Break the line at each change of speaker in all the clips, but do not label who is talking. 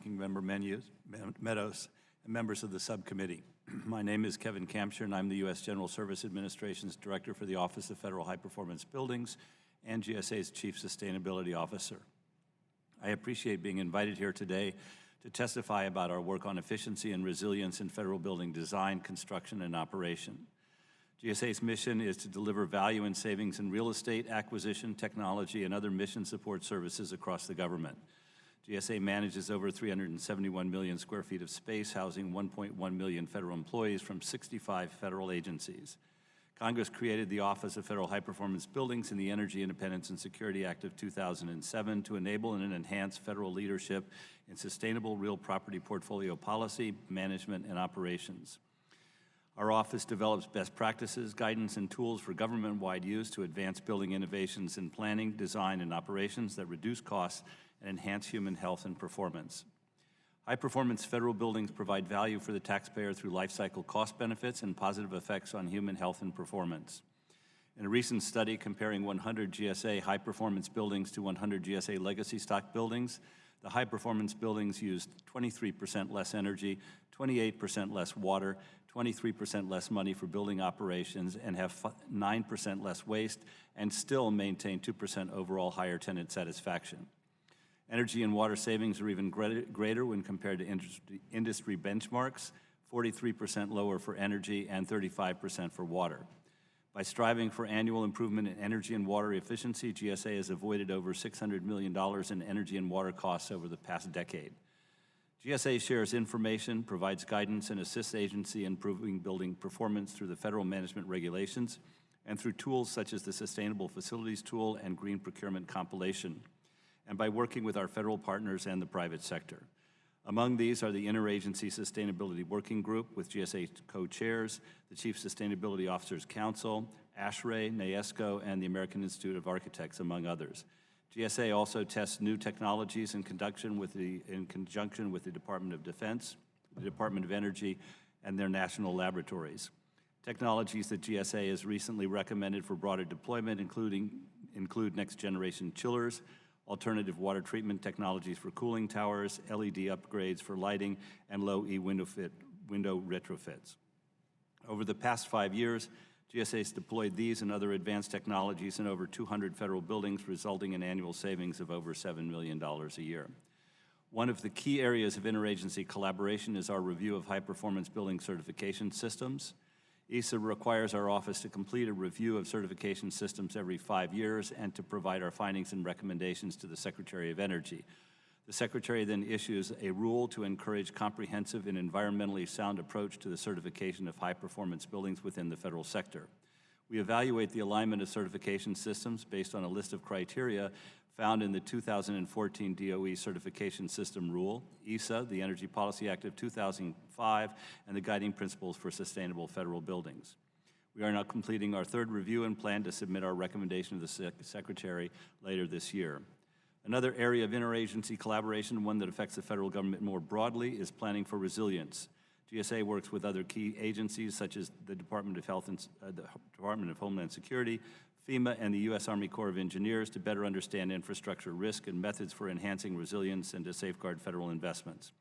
Ranking Member Meadows, and members of the subcommittee. My name is Kevin Kampschroer, and I'm the U.S. General Service Administration's Director for the Office of Federal High Performance Buildings and GSA's Chief Sustainability Officer. I appreciate being invited here today to testify about our work on efficiency and resilience in federal building design, construction, and operation. GSA's mission is to deliver value and savings in real estate, acquisition, technology, and other mission support services across the government. GSA manages over 371 million square feet of space, housing 1.1 million federal employees from 65 federal agencies. Congress created the Office of Federal High Performance Buildings in the Energy Independence and Security Act of 2007 to enable and enhance federal leadership in sustainable real property portfolio policy, management, and operations. Our office develops best practices, guidance, and tools for government-wide use to advance building innovations in planning, design, and operations that reduce costs and enhance human health and performance. High-performance federal buildings provide value for the taxpayer through life cycle cost benefits and positive effects on human health and performance. In a recent study comparing 100 GSA high-performance buildings to 100 GSA legacy stock buildings, the high-performance buildings used 23% less energy, 28% less water, 23% less money for building operations, and have 9% less waste, and still maintain 2% overall higher tenant satisfaction. Energy and water savings are even greater when compared to industry benchmarks, 43% lower for energy and 35% for water. By striving for annual improvement in energy and water efficiency, GSA has avoided over $600 million in energy and water costs over the past decade. GSA shares information, provides guidance, and assists agency in improving building performance through the federal management regulations and through tools such as the Sustainable Facilities Tool and Green Procurement Compilation, and by working with our federal partners and the private sector. Among these are the Interagency Sustainability Working Group with GSA co-chairs, the Chief Sustainability Officers Council, ASHRAE, NAESCO, and the American Institute of Architects, among others. GSA also tests new technologies in conjunction with the Department of Defense, the Department of Energy, and their national laboratories. Technologies that GSA has recently recommended for broader deployment include next-generation chillers, alternative water treatment technologies for cooling towers, LED upgrades for lighting, and low-E window retrofits. Over the past 5 years, GSA has deployed these and other advanced technologies in over 200 federal buildings, resulting in annual savings of over $7 million a year. One of the key areas of interagency collaboration is our review of high-performance building certification systems. ESA requires our office to complete a review of certification systems every 5 years and to provide our findings and recommendations to the Secretary of Energy. The Secretary then issues a rule to encourage comprehensive and environmentally sound approach to the certification of high-performance buildings within the federal sector. We evaluate the alignment of certification systems based on a list of criteria found in the 2014 DOE Certification System Rule, ESA, the Energy Policy Act of 2005, and the Guiding Principles for Sustainable Federal Buildings. We are now completing our third review and plan to submit our recommendation to the Secretary later this year. Another area of interagency collaboration, one that affects the federal government more broadly, is planning for resilience. GSA works with other key agencies such as the Department of Health and the Department of Homeland Security, FEMA, and the U.S. Army Corps of Engineers to better understand infrastructure risk and methods for enhancing resilience and to safeguard federal investments.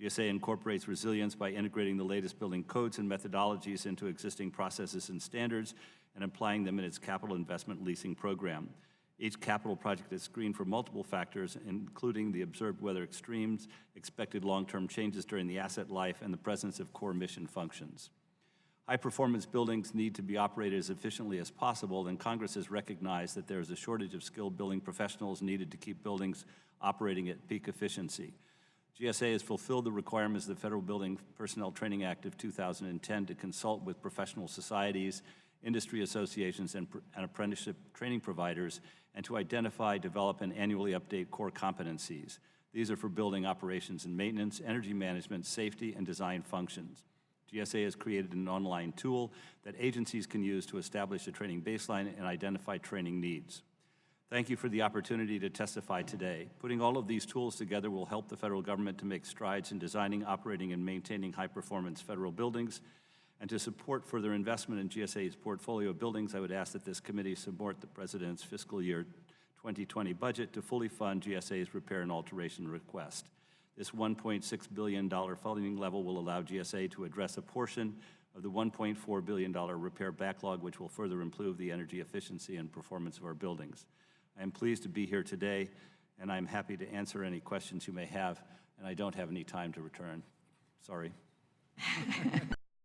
GSA incorporates resilience by integrating the latest building codes and methodologies into existing processes and standards and applying them in its capital investment leasing program. Each capital project is screened for multiple factors, including the observed weather extremes, expected long-term changes during the asset life, and the presence of core mission functions. High-performance buildings need to be operated as efficiently as possible, and Congress has recognized that there is a shortage of skilled building professionals needed to keep buildings operating at peak efficiency. GSA has fulfilled the requirements of the Federal Building Personnel Training Act of 2010 to consult with professional societies, industry associations, and apprenticeship training providers, and to identify, develop, and annually update core competencies. These are for building operations and maintenance, energy management, safety, and design functions. GSA has created an online tool that agencies can use to establish a training baseline and identify training needs. Thank you for the opportunity to testify today. Putting all of these tools together will help the federal government to make strides in designing, operating, and maintaining high-performance federal buildings. And to support further investment in GSA's portfolio of buildings, I would ask that this committee support the President's fiscal year 2020 budget to fully fund GSA's repair and alteration request. This $1.6 billion funding level will allow GSA to address a portion of the $1.4 billion repair backlog, which will further improve the energy efficiency and performance of our buildings. I am pleased to be here today, and I'm happy to answer any questions you may have, and I don't have any time to return. Sorry.